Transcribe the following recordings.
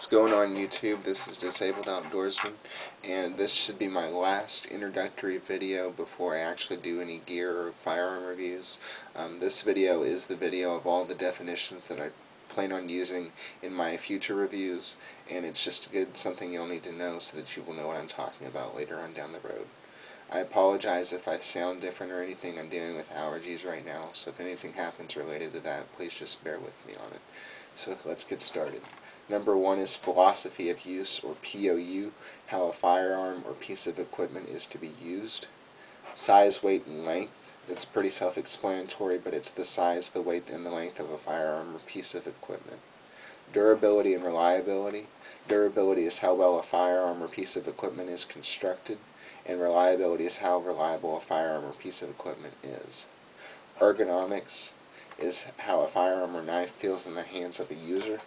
going on YouTube? This is Disabled Outdoorsman, and this should be my last introductory video before I actually do any gear or firearm reviews. This video is the video of all the definitions that I plan on using in my future reviews, and it's just something you'll need to know so that you will know what I'm talking about later on down the road. I apologize if I sound different or anything. I'm dealing with allergies right now, so if anything happens related to that, please just bear with me on it. So let's get started. Number one is philosophy of use, or POU, how a firearm or piece of equipment is to be used. Size, weight, and length. It's pretty self-explanatory, but it's the size, the weight, and the length of a firearm or piece of equipment. Durability and reliability. Durability is how well a firearm or piece of equipment is constructed, and reliability is how reliable a firearm or piece of equipment is. Ergonomics is how a firearm or knife feels in the hands of a user.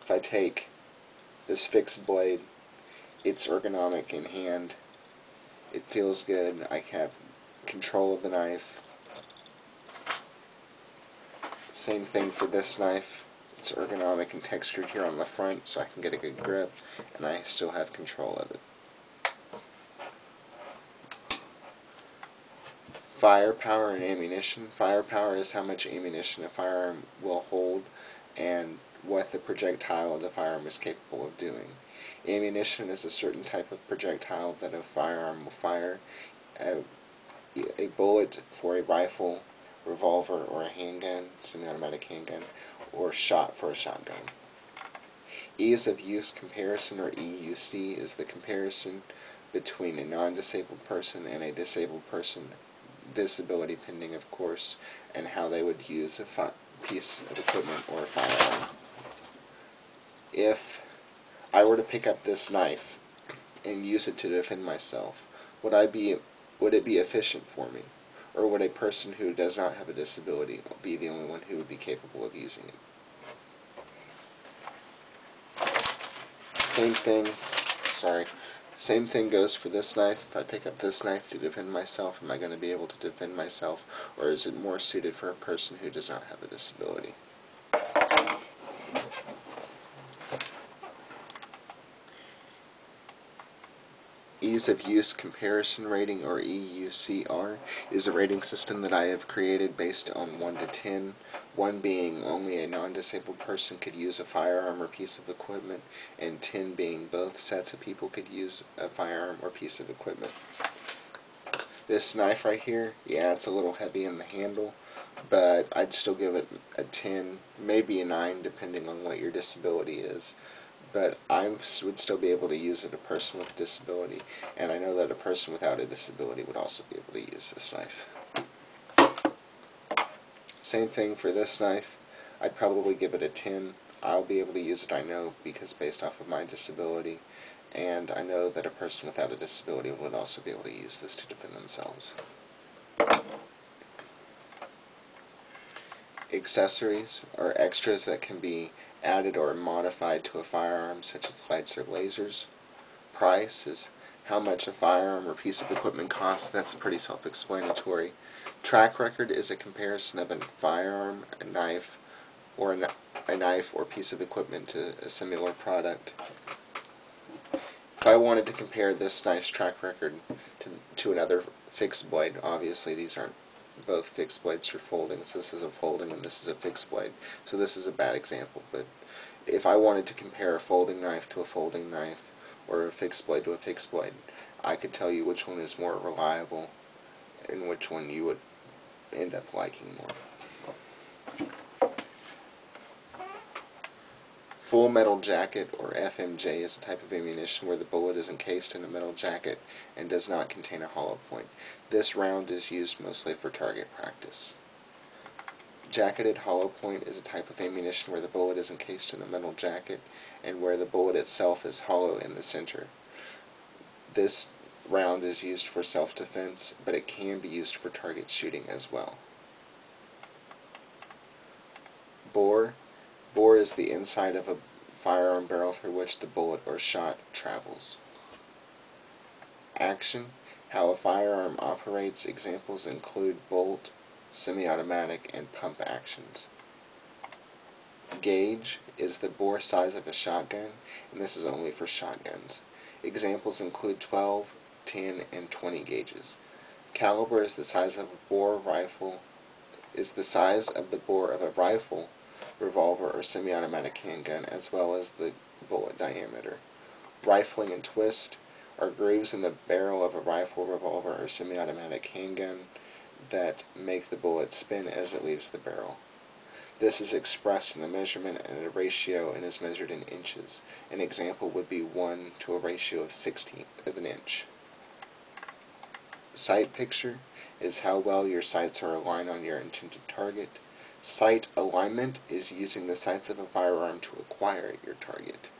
If I take this fixed blade, it's ergonomic in hand. It feels good. I have control of the knife. Same thing for this knife. It's ergonomic and textured here on the front so I can get a good grip, and I still have control of it. Firepower and ammunition. Firepower is how much ammunition a firearm will hold and what the projectile of the firearm is capable of doing. Ammunition is a certain type of projectile that a firearm will fire. A bullet for a rifle, revolver, or a handgun, semi-automatic handgun, or shot for a shotgun. Ease of use comparison, or EUC, is the comparison between a non-disabled person and a disabled person, disability pending of course, and how they would use a piece of equipment or a firearm. If I were to pick up this knife and use it to defend myself, would it be efficient for me? Or would a person who does not have a disability be the only one who would be capable of using it? Same thing goes for this knife. If I pick up this knife to defend myself, am I going to be able to defend myself, or is it more suited for a person who does not have a disability? Ease of use comparison rating, or EUCR, is a rating system that I have created based on 1 to 10, 1 being only a non-disabled person could use a firearm or piece of equipment, and 10 being both sets of people could use a firearm or piece of equipment. This knife right here, yeah, it's a little heavy in the handle, but I'd still give it a 10, maybe a 9, depending on what your disability is. But I would still be able to use it, a person with a disability, and I know that a person without a disability would also be able to use this knife. Same thing for this knife. I'd probably give it a 10. I'll be able to use it, I know, because based off of my disability, and I know that a person without a disability would also be able to use this to defend themselves. Accessories are extras that can be added or modified to a firearm, such as lights or lasers. Price is how much a firearm or piece of equipment costs. That's pretty self-explanatory. Track record is a comparison of a firearm, a knife, or a knife or piece of equipment to a similar product. If I wanted to compare this knife's track record to another fixed blade, obviously these aren't both fixed blades for folding. This is a folding and this is a fixed blade, so this is a bad example. But if I wanted to compare a folding knife to a folding knife, or a fixed blade to a fixed blade, I could tell you which one is more reliable and which one you would end up liking more. Full metal jacket, or FMJ, is a type of ammunition where the bullet is encased in a metal jacket and does not contain a hollow point. This round is used mostly for target practice. Jacketed hollow point is a type of ammunition where the bullet is encased in a metal jacket and where the bullet itself is hollow in the center. This round is used for self-defense, but it can be used for target shooting as well. Bore. Bore is the inside of a firearm barrel through which the bullet or shot travels. Action. How a firearm operates. Examples include bolt, semi-automatic, and pump actions. Gauge is the bore size of a shotgun, and this is only for shotguns. Examples include 12, 10, and 20 gauges. Caliber is the size of a bore rifle, is the size of the bore of a rifle, revolver, or semi-automatic handgun, as well as the bullet diameter. Rifling and twist are grooves in the barrel of a rifle, revolver, or semi-automatic handgun that make the bullet spin as it leaves the barrel. This is expressed in a measurement and a ratio and is measured in inches. An example would be 1 to a ratio of 1/16 of an inch. Sight picture is how well your sights are aligned on your intended target. Sight alignment is using the sights of a firearm to acquire your target.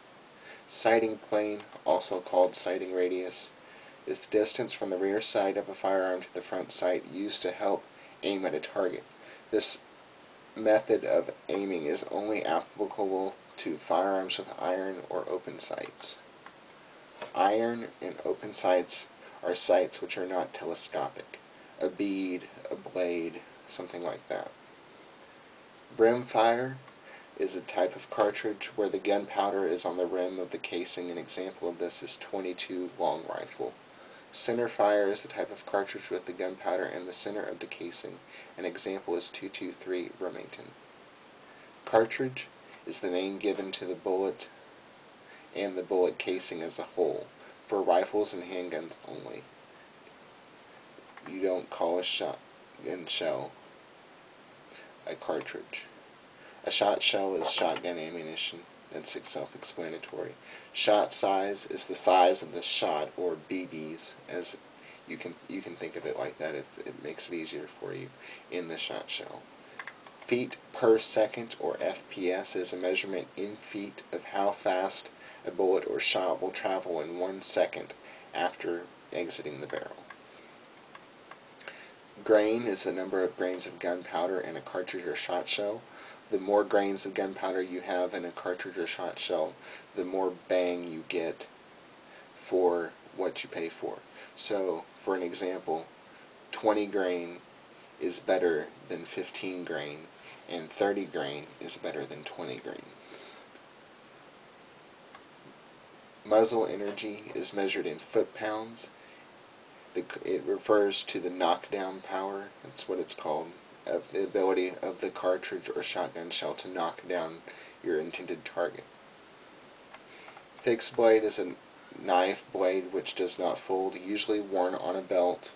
Sighting plane, also called sighting radius, is the distance from the rear sight of a firearm to the front sight used to help aim at a target. This method of aiming is only applicable to firearms with iron or open sights. Iron and open sights are sights which are not telescopic. A bead, a blade, something like that. Brimfire is a type of cartridge where the gunpowder is on the rim of the casing. An example of this is .22 long rifle. Centerfire is the type of cartridge with the gunpowder in the center of the casing. An example is .223 Remington. Cartridge is the name given to the bullet and the bullet casing as a whole, for rifles and handguns only. You don't call a shotgun shell a cartridge. A shot shell is shotgun ammunition. It's self-explanatory. Shot size is the size of the shot, or BBs, as you can think of it like that. It makes it easier for you in the shot shell. Feet per second, or FPS, is a measurement in feet of how fast a bullet or shot will travel in 1 second after exiting the barrel. Grain is the number of grains of gunpowder in a cartridge or shot shell. The more grains of gunpowder you have in a cartridge or shot shell, the more bang you get for what you pay for. So, for an example, 20 grain is better than 15 grain, and 30 grain is better than 20 grain. Muzzle energy is measured in foot-pounds. It refers to the knockdown power, that's what it's called, of the ability of the cartridge or shotgun shell to knock down your intended target. Fixed blade is a knife blade which does not fold, usually worn on a belt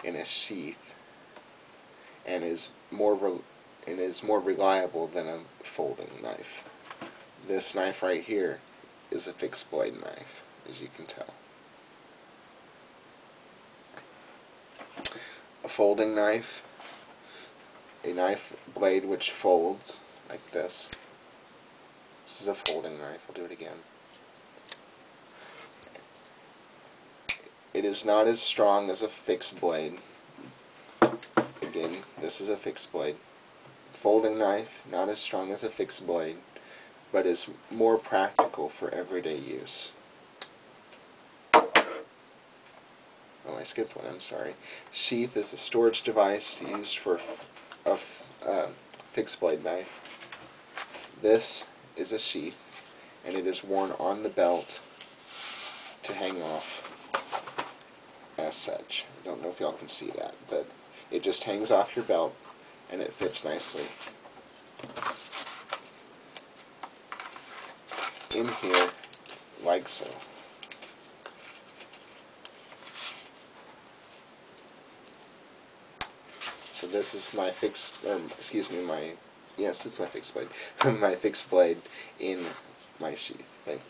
in a sheath, and is more reliable than a folding knife. This knife right here is a fixed blade knife, as you can tell. A folding knife, a knife blade which folds like this. This is a folding knife. I'll do it again. It is not as strong as a fixed blade. Again, this is a fixed blade. Folding knife, not as strong as a fixed blade, but is more practical for everyday use. Oh, I skipped one, I'm sorry. Sheath is a storage device used for a fixed blade knife. This is a sheath, and it is worn on the belt to hang off as such. I don't know if y'all can see that, but it just hangs off your belt and it fits nicely in here, like so. So this is my fixed, or excuse me, yes, it's my fixed blade. My fixed blade in my sheath. Thank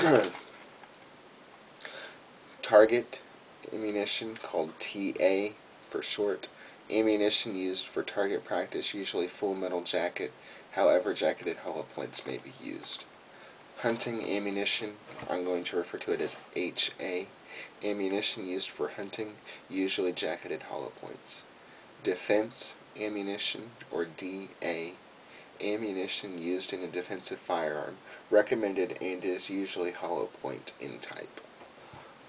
you. Target ammunition, called TA for short. Ammunition used for target practice, usually full metal jacket. However, jacketed hollow points may be used. Hunting ammunition, I'm going to refer to it as HA. Ammunition used for hunting, usually jacketed hollow points. Defense ammunition, or DA. Ammunition used in a defensive firearm, recommended and is usually hollow point in type.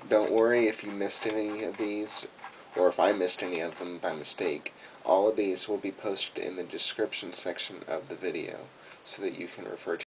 Don't worry if you missed any of these, or if I missed any of them by mistake. All of these will be posted in the description section of the video, so that you can refer to